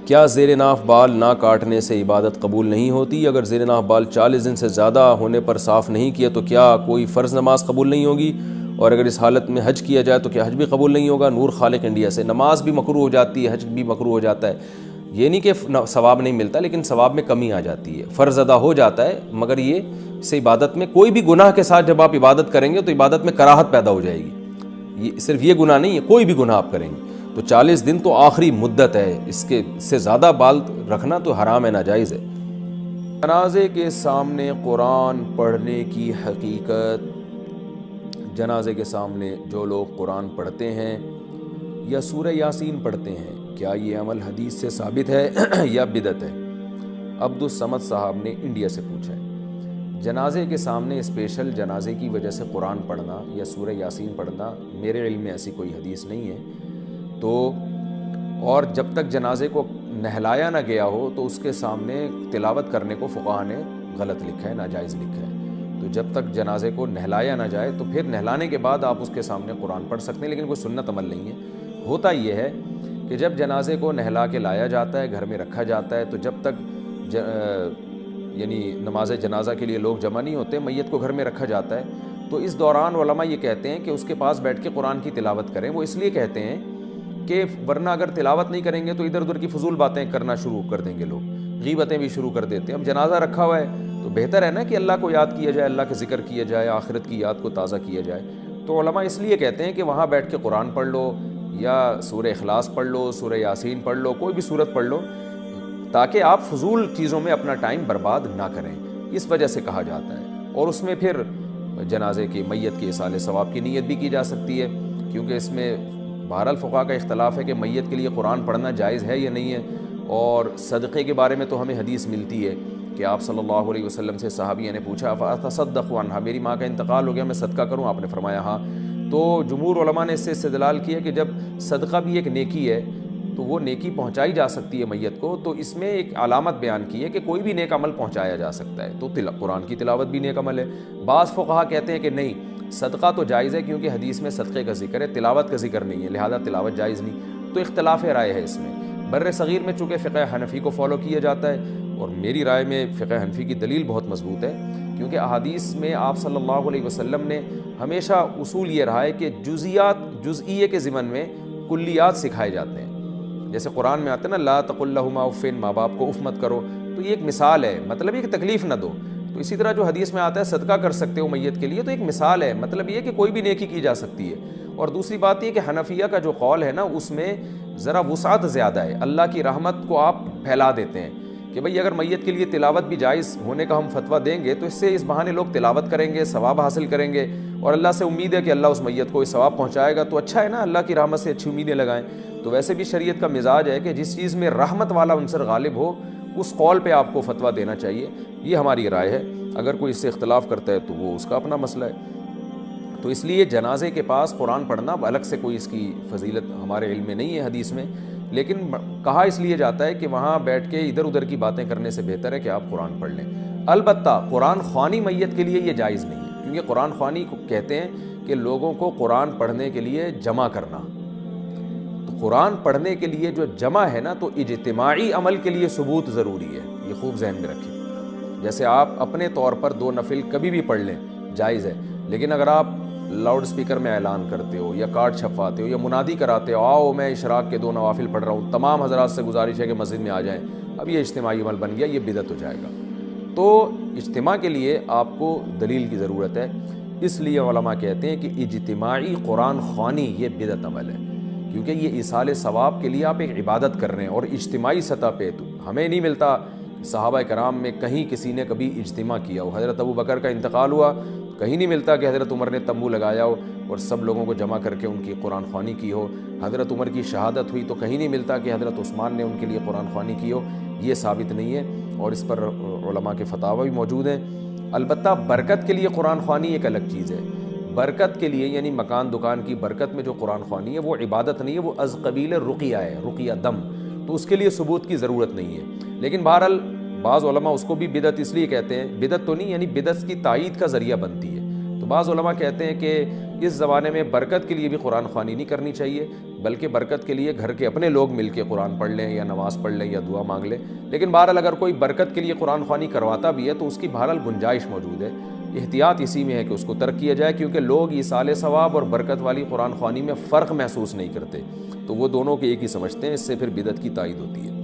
کیا زیر ناف بال نہ کاٹنے سے عبادت قبول نہیں ہوتی؟ اگر زیر ناف بال 40 دن سے زیادہ ہونے پر صاف نہیں کیا تو کیا کوئی فرض نماز قبول نہیں ہوگی؟ اور اگر اس حالت میں حج کیا جائے تو کیا حج بھی قبول نہیں ہوگا؟ نور خالق انڈیا سے۔ نماز بھی مکروہ ہو جاتی ہے، حج بھی مکروہ ہو جاتا ہے، یہ نہیں کہ ثواب نہیں ملتا، لیکن ثواب میں کمی آ جاتی ہے، فرض ادا ہو جاتا ہے، مگر یہ سے عبادت میں کوئی بھی گناہ کے ساتھ جب آپ عبادت کریں گے تو عبادت میں کراہت پیدا ہو جائے گی۔ یہ صرف یہ گناہ نہیں ہے، کوئی بھی گناہ آپ کریں گے تو 40 دن تو آخری مدت ہے، اس سے زیادہ بال رکھنا تو حرام ہے، ناجائز ہے۔ جنازے کے سامنے قرآن پڑھنے کی حقیقت۔ جنازے کے سامنے جو لوگ قرآن پڑھتے ہیں یا سورہ یاسین پڑھتے ہیں، کیا یہ عمل حدیث سے ثابت ہے یا بدعت ہے؟ عبدالصمد صاحب نے انڈیا سے پوچھا ہے۔ جنازے کے سامنے اسپیشل جنازے کی وجہ سے قرآن پڑھنا یا سورہ یاسین پڑھنا میرے علم میں ایسی کوئی حدیث نہیں ہے، تو اور جب تک جنازے کو نہلایا نہ گیا ہو تو اس کے سامنے تلاوت کرنے کو فقہا نے غلط لکھا ہے، ناجائز لکھا ہے۔ تو جب تک جنازے کو نہلایا نہ جائے تو پھر نہلانے کے بعد آپ اس کے سامنے قرآن پڑھ سکتے ہیں، لیکن کوئی سنت عمل نہیں ہے۔ ہوتا یہ ہے کہ جب جنازے کو نہلا کے لایا جاتا ہے، گھر میں رکھا جاتا ہے، تو جب تک یعنی نماز جنازہ کے لیے لوگ جمع نہیں ہوتے، میت کو گھر میں رکھا جاتا ہے، تو اس دوران علماء یہ کہتے ہیں کہ اس کے پاس بیٹھ کے قرآن کی تلاوت کریں۔ وہ اس لیے کہتے ہیں کہ ورنہ اگر تلاوت نہیں کریں گے تو ادھر ادھر کی فضول باتیں کرنا شروع کر دیں گے، لوگ غیبتیں بھی شروع کر دیتے ہیں۔ اب جنازہ رکھا ہوا ہے تو بہتر ہے نا کہ اللہ کو یاد کیا جائے، اللہ کا ذکر کیا جائے، آخرت کی یاد کو تازہ کیا جائے۔ تو علماء اس لیے کہتے ہیں کہ وہاں بیٹھ کے قرآن پڑھ لو یا سورہ اخلاص پڑھ لو، سورہ یاسین پڑھ لو، کوئی بھی سورت پڑھ لو، تاکہ آپ فضول چیزوں میں اپنا ٹائم برباد نہ کریں، اس وجہ سے کہا جاتا ہے۔ اور اس میں پھر جنازے کی میت کے ایصال ثواب کی نیت بھی کی جا سکتی ہے، کیونکہ اس میں بہرحال فقہا کا اختلاف ہے کہ میت کے لیے قرآن پڑھنا جائز ہے یا نہیں ہے۔ اور صدقے کے بارے میں تو ہمیں حدیث ملتی ہے کہ آپ صلی اللہ علیہ وسلم سے صحابیہ نے پوچھا فاتصدق عنہا، میری ماں کا انتقال ہو گیا، میں صدقہ کروں؟ آپ نے فرمایا ہاں۔ تو جمہور علماء نے اس سے استدلال کیا کہ جب صدقہ بھی ایک نیکی ہے تو وہ نیکی پہنچائی جا سکتی ہے میت کو، تو اس میں ایک علامت بیان کی ہے کہ کوئی بھی نیک عمل پہنچایا جا سکتا ہے، تو قرآن کی تلاوت بھی نیک عمل ہے۔ بعض فقہا کہتے ہیں کہ نہیں، صدقہ تو جائز ہے کیونکہ حدیث میں صدقے کا ذکر ہے، تلاوت کا ذکر نہیں ہے، لہذا تلاوت جائز نہیں۔ تو اختلاف رائے ہے اس میں۔ بر صغیر میں چونکہ فقہ حنفی کو فالو کیا جاتا ہے، اور میری رائے میں فقہ حنفی کی دلیل بہت مضبوط ہے، کیونکہ احادیث میں آپ صلی اللہ علیہ وسلم نے ہمیشہ اصول یہ رہا ہے کہ جزئیے کے ضمن میں کلیات سکھائے جاتے ہیں۔ جیسے قرآن میں آتے ہیں نا لا تقل لہما اف، ماں باپ کو اف مت کرو، تو یہ ایک مثال ہے، مطلب یہ کہ تکلیف نہ دو۔ تو اسی طرح جو حدیث میں آتا ہے صدقہ کر سکتے ہو میت کے لیے، تو ایک مثال ہے، مطلب یہ کہ کوئی بھی نیکی کی جا سکتی ہے۔ اور دوسری بات یہ کہ حنفیہ کا جو قول ہے نا، اس میں ذرا وسعت زیادہ ہے، اللہ کی رحمت کو آپ پھیلا دیتے ہیں کہ بھئی اگر میت کے لیے تلاوت بھی جائز ہونے کا ہم فتویٰ دیں گے تو اس سے اس بہانے لوگ تلاوت کریں گے، ثواب حاصل کریں گے، اور اللہ سے امید ہے کہ اللہ اس میت کو اس ثواب پہنچائے گا، تو اچھا ہے نا، اللہ کی رحمت سے اچھی امیدیں لگائیں۔ تو ویسے بھی شریعت کا مزاج ہے کہ جس چیز میں رحمت والا عنصر غالب ہو اس قول پہ آپ کو فتویٰ دینا چاہیے، یہ ہماری رائے ہے۔ اگر کوئی اس سے اختلاف کرتا ہے تو وہ اس کا اپنا مسئلہ ہے۔ تو اس لیے جنازے کے پاس قرآن پڑھنا الگ سے کوئی اس کی فضیلت ہمارے علم میں نہیں ہے حدیث میں، لیکن کہا اس لیے جاتا ہے کہ وہاں بیٹھ کے ادھر ادھر کی باتیں کرنے سے بہتر ہے کہ آپ قرآن پڑھ لیں۔ البتہ قرآن خوانی میت کے لیے یہ جائز نہیں ہے، کیونکہ قرآن خوانی کو کہتے ہیں کہ لوگوں کو قرآن پڑھنے کے لیے جمع کرنا۔ تو قرآن پڑھنے کے لیے جو جمع ہے نا، تو اجتماعی عمل کے لیے ثبوت ضروری ہے، یہ خوب ذہن میں رکھیں۔ جیسے آپ اپنے طور پر 2 نفل کبھی بھی پڑھ لیں، جائز ہے، لیکن اگر آپ لاؤڈ سپیکر میں اعلان کرتے ہو یا کارڈ چھپواتے ہو یا منادی کراتے ہو آؤ میں اشراق کے 2 نوافل پڑھ رہا ہوں، تمام حضرات سے گزارش ہے کہ مسجد میں آ جائیں، اب یہ اجتماعی عمل بن گیا، یہ بدعت ہو جائے گا۔ تو اجتماع کے لیے آپ کو دلیل کی ضرورت ہے، اس لیے علماء کہتے ہیں کہ اجتماعی قرآن خوانی یہ بدعت عمل ہے، کیونکہ یہ ایصال ثواب کے لیے آپ ایک عبادت کر رہے ہیں، اور اجتماعی سطح پہ تو ہمیں نہیں ملتا صحابہ کرام میں کہیں کسی نے کبھی اجتماع کیا ہو۔ حضرت ابو بکر کا انتقال ہوا، کہیں نہیں ملتا کہ حضرت عمر نے تمبو لگایا ہو اور سب لوگوں کو جمع کر کے ان کی قرآن خوانی کی ہو۔ حضرت عمر کی شہادت ہوئی تو کہیں نہیں ملتا کہ حضرت عثمان نے ان کے لیے قرآن خوانی کی ہو، یہ ثابت نہیں ہے، اور اس پر علماء کے فتاوی بھی موجود ہیں۔ البتہ برکت کے لیے قرآن خوانی ایک الگ چیز ہے، برکت کے لیے یعنی مکان دکان کی برکت میں جو قرآن خوانی ہے وہ عبادت نہیں ہے، وہ از قبیل رقیہ ہے، رقیہ دم، تو اس کے لیے ثبوت کی ضرورت نہیں ہے۔ لیکن بہرحال بعض علماء اس کو بھی بدعت اس لیے کہتے ہیں، بدعت تو نہیں یعنی بدعت کی تائید کا ذریعہ بنتی ہے، تو بعض علماء کہتے ہیں کہ اس زمانے میں برکت کے لیے بھی قرآن خوانی نہیں کرنی چاہیے، بلکہ برکت کے لیے گھر کے اپنے لوگ مل کے قرآن پڑھ لیں یا نماز پڑھ لیں یا دعا مانگ لیں۔ لیکن بہرحال اگر کوئی برکت کے لیے قرآن خوانی کرواتا بھی ہے تو اس کی بہرحال گنجائش موجود ہے، احتیاط اسی میں ہے کہ اس کو ترک کیا جائے، کیونکہ لوگ ایصال ثواب اور برکت والی قرآن خوانی میں فرق محسوس نہیں کرتے، تو وہ دونوں کے ایک ہی سمجھتے ہیں، اس سے پھر بدعت کی تائید ہوتی ہے۔